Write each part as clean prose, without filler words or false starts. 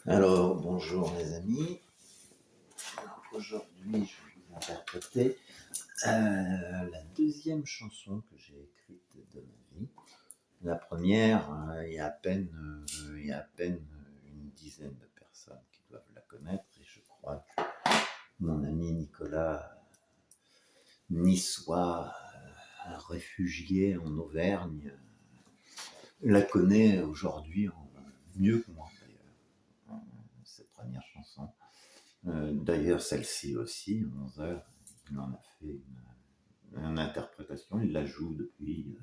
Alors, bonjour les amis. Alors, aujourd'hui, je vais vous interpréter la deuxième chanson que j'ai écrite de ma vie. La première, il y a à peine une dizaine de personnes qui doivent la connaître, et je crois que mon ami Nicolas, niçois, réfugié en Auvergne, la connaît aujourd'hui mieux que moi d'ailleurs, cette première chanson. D'ailleurs, celle-ci aussi, 11 heures, il en a fait une interprétation, il la joue depuis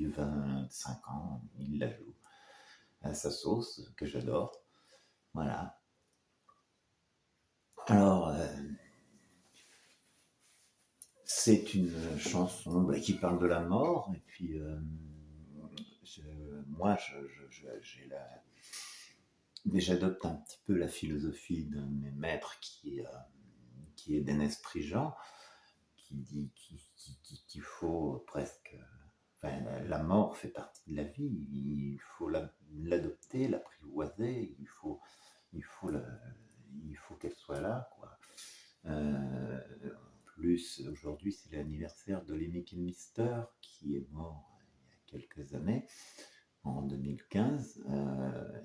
25 ans, il la joue à sa sauce, que j'adore. Voilà. Alors, c'est une chanson qui parle de la mort, et puis moi, j'adopte un petit peu la philosophie de mes maîtres qui est d'Enes Prigent, qui dit qu'il faut presque... Enfin, la mort fait partie de la vie, il faut l'adopter, l'apprivoiser, il faut, il faut qu'elle soit là, quoi. En plus, aujourd'hui, c'est l'anniversaire de Lemmy Kilmister, qui est mort il y a quelques années, en 2015,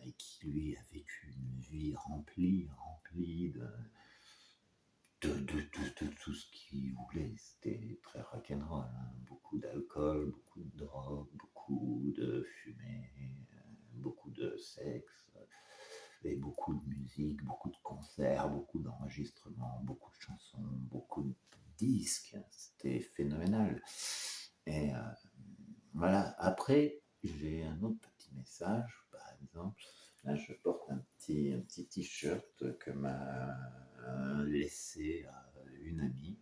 et qui, lui, a vécu une vie remplie de tout ce qu'il voulait. C'était très rock'n'roll, hein. Beaucoup d'alcool, beaucoup de drogue, beaucoup de fumée, beaucoup de sexe, et beaucoup de musique, beaucoup de concerts, beaucoup d'enregistrements, beaucoup de chansons, beaucoup de disques. C'était phénoménal. Et voilà. Après, j'ai un autre petit message, par exemple. Là, je porte un petit t-shirt que m'a laissé une amie,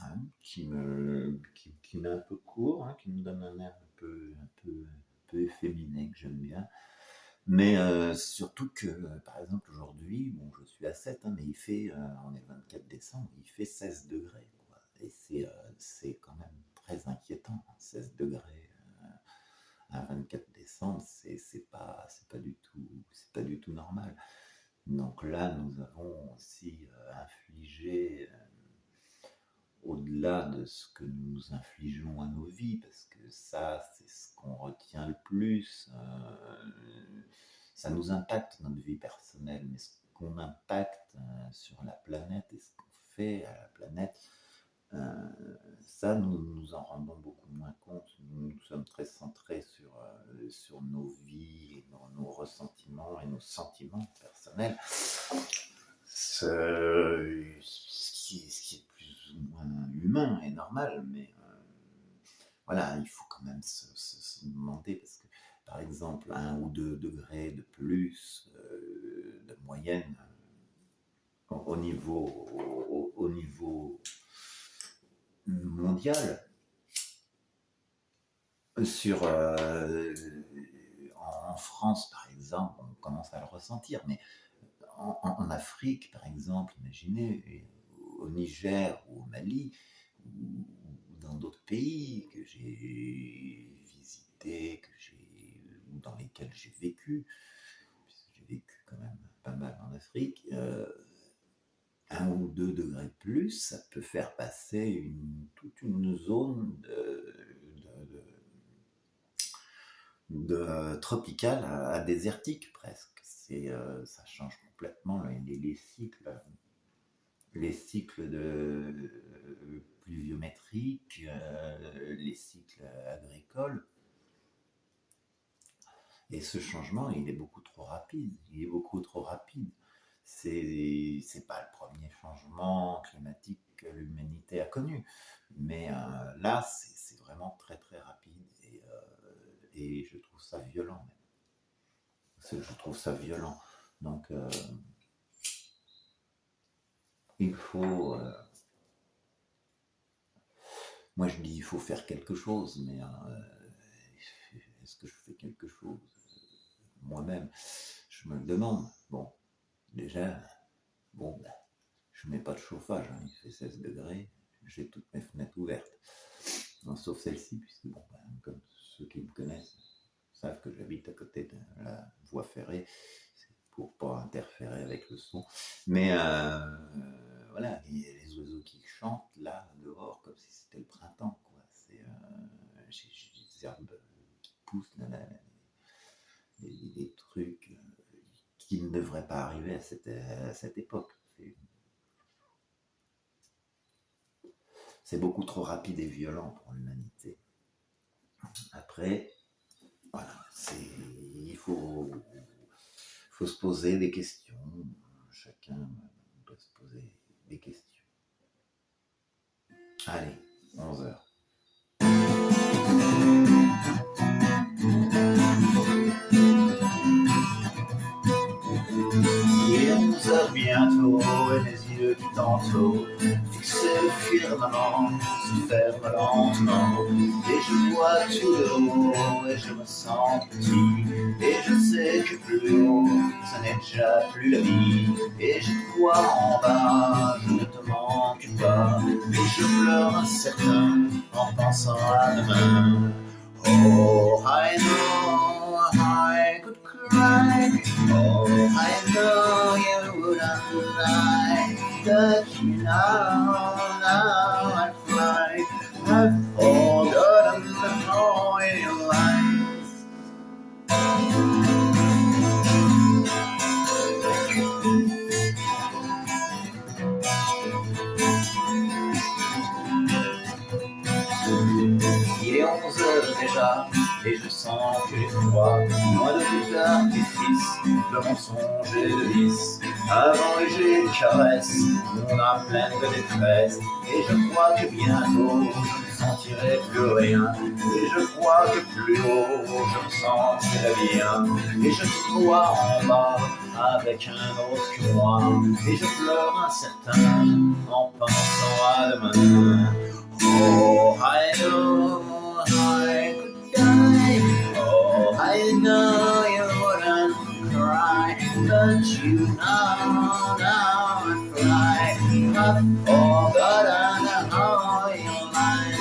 hein, qui m'est un peu court, hein, qui me donne un air un peu efféminé, que j'aime bien. Mais surtout que, par exemple, aujourd'hui, bon, je suis à 7, hein, mais il fait, on est le 24 décembre, il fait 16 degrés, quoi. Et c'est quand même très inquiétant, 16 degrés à 24 décembre, c'est pas du tout normal. Donc là, nous avons aussi infligé, au-delà de ce que nous infligeons à nos vies, parce que ça, c'est ce qu'on retient le plus, ça nous impacte notre vie personnelle, mais ce qu'on impacte sur la planète et ce qu'on fait à la planète, ça, nous en rendons beaucoup moins compte. Nous sommes très centrés sur nos vies, et nos ressentiments et nos sentiments personnels. Ce qui est plus ou moins humain et normal, mais voilà, il faut quand même se demander, parce que, par exemple, 1 ou 2 degrés de plus de moyenne au niveau mondial, sur en France, par exemple, on commence à le ressentir, mais en Afrique, par exemple, imaginez, au Niger ou au Mali, ou dans d'autres pays que j'ai visités, ou dans lesquels j'ai vécu, puisque j'ai vécu quand même pas mal en Afrique, 1 ou 2 degrés de plus, ça peut faire passer toute une zone de tropicale à désertique presque. Ça change complètement les cycles pluviométriques, les cycles agricoles. Et ce changement, il est beaucoup trop rapide. C'est pas le premier changement climatique que l'humanité a connu, mais là, c'est vraiment très très rapide, et je trouve ça violent même. Je trouve ça violent. Donc, il faut... moi, je dis il faut faire quelque chose, mais est-ce que je fais quelque chose moi-même? Je me le demande. Bon, déjà, bon, ben, je mets pas de chauffage, hein, il fait 16 degrés, j'ai toutes mes fenêtres ouvertes. Non, sauf celle-ci, puisque, bon, ben, comme ceux qui me connaissent savent que j'habite à côté de la voie ferrée. respirer, pour pas interférer avec le son. Mais voilà, les oiseaux qui chantent là, dehors, comme si c'était le printemps, quoi. J'ai des herbes qui poussent, là, des trucs qui ne devraient pas arriver à cette époque. C'est beaucoup trop rapide et violent pour l'humanité. Après, voilà, il faut se poser des questions. Chacun doit se poser des questions. Allez, 11h. Il est 11h bientôt et mes yeux qui tantôt fixés le firmament se ferment lentement et je vois tout de haut et je me sens petit et je sais que plus haut ce n'est déjà plus la vie et je te vois en bas, je ne te manque pas et je pleure incertain en pensant à demain. Oh, I know I could cry. Oh, I know you wouldn't lie. But you know now I fly. I've forgotten the whole lies. Il est 11h déjà, et je sens que j'ai froid. Loin de tout artifice, de mensonges et de vices. Avant léger caresse, mon âme pleine de détresse. Et je crois que bientôt, je ne sentirai plus rien. Et je crois que plus haut, je me sentirai bien. Et je te vois en bas, avec un autre que moi. Et je pleure incertain, en pensant à demain. Oh, I know I could die. Oh, I know you wouldn't cry. But you know now I fly. I've forgotten how you lie.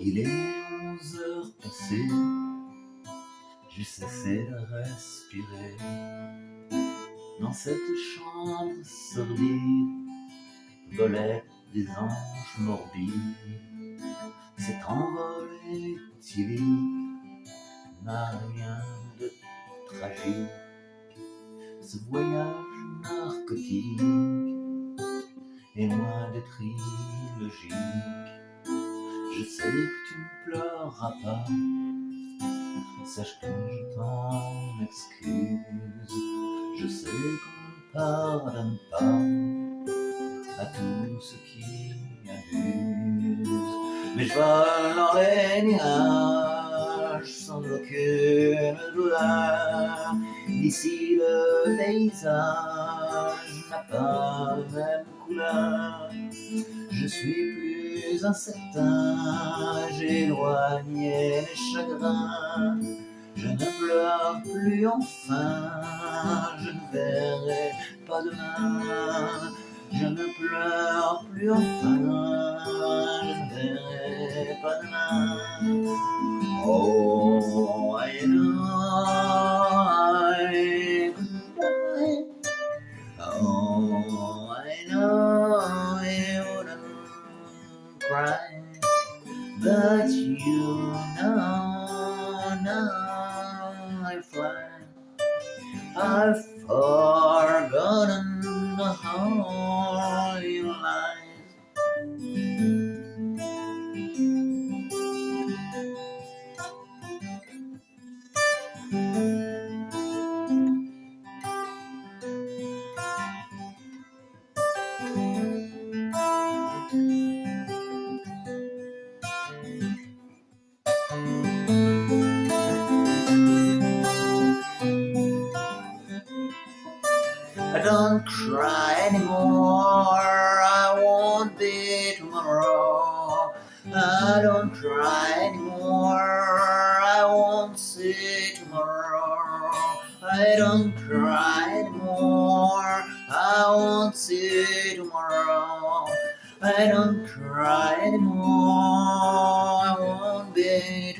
Il est 11h passées, j'ai cessé de respirer. Dans cette chambre sordide, volaient des anges morbides. Cet envol éthylique n'a rien de tragique. Ce voyage narcotique est loin d'être illogique. Je sais que tu ne pleureras pas, sache que je t'en excuse. Je sais qu'on ne pardonne pas à tous ceux qui abusent. Mais je vole dans les nuages sans aucune douleur. D'ici le paysage n'a pas la même couleur. Je suis plus incertain, j'ai éloigné les chagrins. Je ne pleure plus enfin, je ne verrai pas demain. Je ne pleure plus enfin, je ne verrai pas demain. Oh, I know I could die. Oh, I know you wouldn't cry, but you know now I fly. I've forgotten how you lies. I don't cry anymore, I won't be see tomorrow. I don't cry anymore. I won't see tomorrow. I don't cry anymore. I won't see tomorrow. I don't cry anymore. I won't be